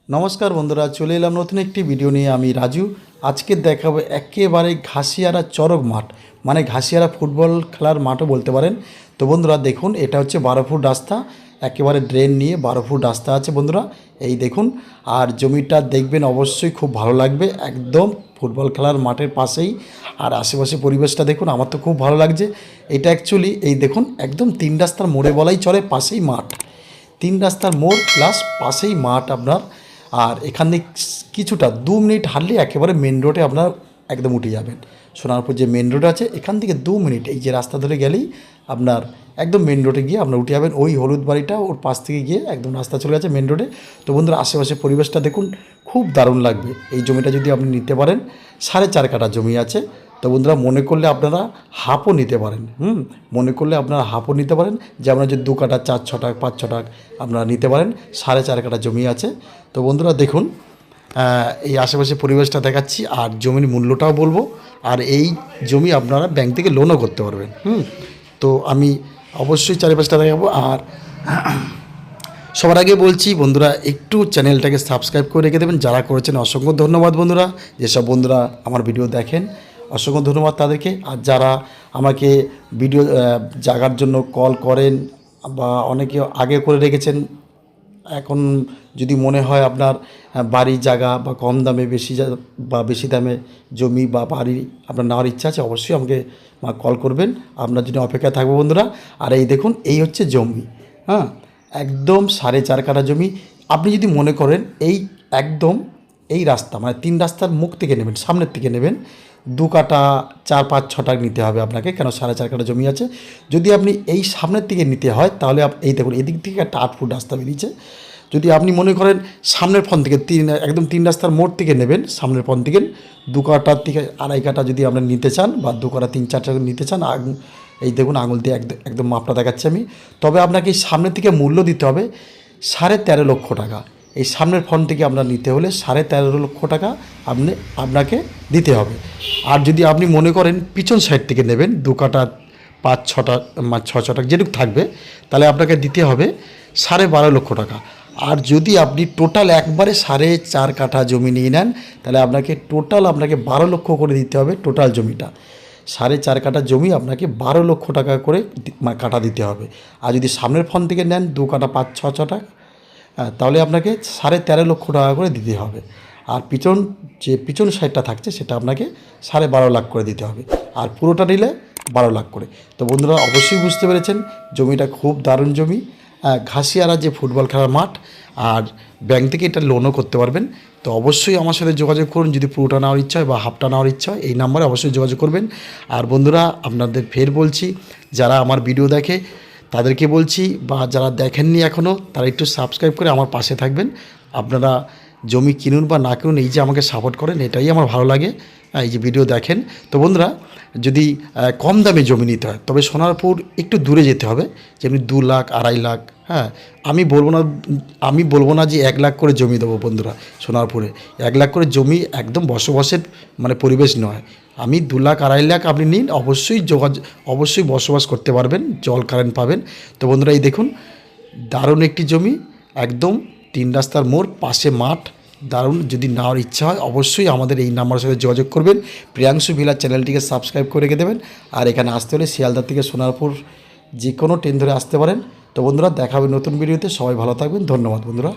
নমস্কার বন্ধুরা, চলে এলাম নতুন একটি ভিডিও নিয়ে। আমি রাজু। আজকে দেখাবো একেবারে ঘাসিয়ারা চরক মাঠ, মানে ঘাসিয়ারা ফুটবল খেলার মাঠও বলতে পারেন। তো বন্ধুরা দেখুন, এটা হচ্ছে 12 ফুট রাস্তা, একেবারে ড্রেন নিয়ে 12 ফুট রাস্তা আছে বন্ধুরা। এই দেখুন, আর জমিটা দেখবেন অবশ্যই খুব ভালো লাগবে, একদম ফুটবল খেলার মাঠের পাশেই। আর আশেপাশে পরিবেশটা দেখুন, আমার তো খুব ভালো লাগছে। এটা অ্যাকচুয়ালি এই দেখুন, একদম 3 রাস্তার মোড়ে বলাই চলে, পাশেই মাঠ। 3 রাস্তার মোড় প্লাস পাশেই মাঠ আপনার। আর এখান থেকে কিছুটা 2 মিনিট হাঁটলে একেবারে মেন রোডে আপনার একদম উঠে যাবেন। সোনারপুর যে মেন রোড আছে, এখান থেকে 2 মিনিট এই যে রাস্তা ধরে গেলেই আপনার একদম মেন রোডে গিয়ে আপনার উঠে যাবেন। ওই হলুদ বাড়িটা ওর পাশ থেকে গিয়ে একদম রাস্তা চলে গেছে মেন রোডে। তো বন্ধুরা, আশেপাশে পরিবেশটা দেখুন, খুব দারুণ লাগবে। এই জমিটা যদি আপনি নিতে পারেন, 4.5 কাঠা জমি আছে। তো বন্ধুরা, মনে করলে আপনারা হাফও নিতে পারেন। মনে করলে আপনারা হাফও নিতে পারেন, যে আপনারা যদি 2 কাঠা 4-6 টাকা 5-6 টাকা আপনারা নিতে পারেন। 4.5 কাঠা জমি আছে। তো বন্ধুরা দেখুন, এই আশেপাশে পরিবেশটা দেখাচ্ছি, আর জমির মূল্যটাও বলবো। আর এই জমি আপনারা ব্যাংক থেকে লোনও করতে পারবেন। তো আমি অবশ্যই চারিপাশটা দেখাবো। আর সবার আগে বলছি বন্ধুরা, একটু চ্যানেলটাকে সাবস্ক্রাইব করে রেখে দেবেন। যারা করেছেন অসংখ্য ধন্যবাদ বন্ধুরা। যেসব বন্ধুরা আমার ভিডিও দেখেন, অসংখ্য ধন্যবাদ তাদেরকে। আর যারা আমাকে ভিডিও জাগার জন্য কল করেন, বা অনেকে আগে করে রেখেছেন, এখন যদি মনে হয় আপনার বাড়ি জায়গা বা কম দামে বা বেশি দামে জমি বা বাড়ি আপনার নেওয়ার ইচ্ছা আছে, অবশ্যই আমাকে কল করবেন। আপনার জন্য অপেক্ষায় থাকবো বন্ধুরা। আর এই দেখুন, এই হচ্ছে জমি। একদম 4.5 কাঠা জমি। আপনি যদি মনে করেন এই একদম এই রাস্তা, মানে 3 রাস্তার মুখ থেকে নেবেন, সামনের থেকে নেবেন, 2 কাঠা 4-5-6 টাকা নিতে হবে আপনাকে, কেন 4.5 কাঠা জমি আছে। যদি আপনি এই সামনের থেকে নিতে হয়, তাহলে এই দেখুন, এদিক থেকে একটা 8 ফুট রাস্তা বেরিয়েছে। যদি আপনি মনে করেন সামনের ফোন থেকে একদম 3 রাস্তার মোড় থেকে নেবেন, সামনের ফোন থেকে 2 কাঠার থেকে 2.5 কাঠা যদি আপনার নিতে চান, বা 2 কাঠা 3-4 টাকা নিতে চান, এই দেখুন আঙুল দিয়ে একদম মাপটা দেখাচ্ছি আমি। তবে আপনাকে এই সামনের থেকে মূল্য দিতে হবে 13.5 লক্ষ টাকা। এই সামনের ফোন থেকে আপনার নিতে হলে 13.5 লক্ষ টাকা আপনাকে দিতে হবে। আর যদি আপনি মনে করেন পিছন সাইড থেকে নেবেন, 2 কাঠা 5-6 টাকা 6 টাকা যেটুকু থাকবে, তাহলে আপনাকে দিতে হবে 12.5 লক্ষ টাকা। আর যদি আপনি টোটাল একবারে 4.5 কাঠা জমি নিয়ে নেন, তাহলে আপনাকে 12 লক্ষ করে দিতে হবে। টোটাল জমিটা 4.5 কাঠা জমি আপনাকে 12 লক্ষ টাকা করে কাঠা দিতে হবে। আর যদি সামনের ফোন থেকে নেন 2 কাঠা 5-6 টাকা, তাহলে আপনাকে 13.5 লক্ষ টাকা করে দিতে হবে। আর পিছন সাইডটা থাকছে, সেটা আপনাকে 12.5 লাখ করে দিতে হবে। আর পুরোটা নিলে 12 লাখ করে। তো বন্ধুরা অবশ্যই বুঝতে পেরেছেন, জমিটা খুব দারুণ জমি। ঘাসিয়ারা যে ফুটবল খেলার মাঠ, আর ব্যাংক থেকে এটা লোনও করতে পারবেন। তো অবশ্যই আমার সাথে যোগাযোগ করুন, যদি পুরোটা নেওয়ার ইচ্ছা হয় বা হাফটা নেওয়ার ইচ্ছা হয়, এই নাম্বারে অবশ্যই যোগাযোগ করবেন। আর বন্ধুরা, আপনাদের ফের বলছি, যারা আমার ভিডিও দেখে তাদেরকে বলছি, বা যারা দেখেননি এখনও, তারা একটু সাবস্ক্রাইব করে আমার পাশে থাকবেন। আপনারা জমি কিনুন বা না কিনুন, এই যে আমাকে সাপোর্ট করেন, এটাই আমার ভালো লাগে। এই যে ভিডিও দেখেন। তো বন্ধুরা, যদি কম দামে জমি নিতে হয়, তবে সোনারপুর একটু দূরে যেতে হবে, যেমনি 2 লাখ 2.5 লাখ। আমি বলবো না যে 1 লাখ করে জমি দেবো বন্ধুরা। সোনারপুরে 1 লাখ করে জমি একদম বসবাসের মানে পরিবেশ নয়। আমি 2 লাখ 2.5 লাখ আপনি নিন, অবশ্যই বসবাস করতে পারবেন, জল কারেন্ট পাবেন। তো বন্ধুরা, এই দেখুন, দারুণ একটি জমি, একদম 3 রাস্তার মোড়, পাশে মাঠ, দারুণ। যদি নেওয়ার ইচ্ছা হয়, অবশ্যই আমাদের এই নাম্বারের সাথে যোগাযোগ করবেন। প্রিয়াংশু ভিলার চ্যানেলটিকে সাবস্ক্রাইব করে রেখে দেবেন। আর এখানে আসতে হলে শিয়ালদা থেকে সোনারপুর যে কোনো ট্রেন ধরে আসতে পারেন। তো বন্ধুরা, দেখা হবে নতুন ভিডিওতে। সবাই ভালো থাকবেন। ধন্যবাদ বন্ধুরা।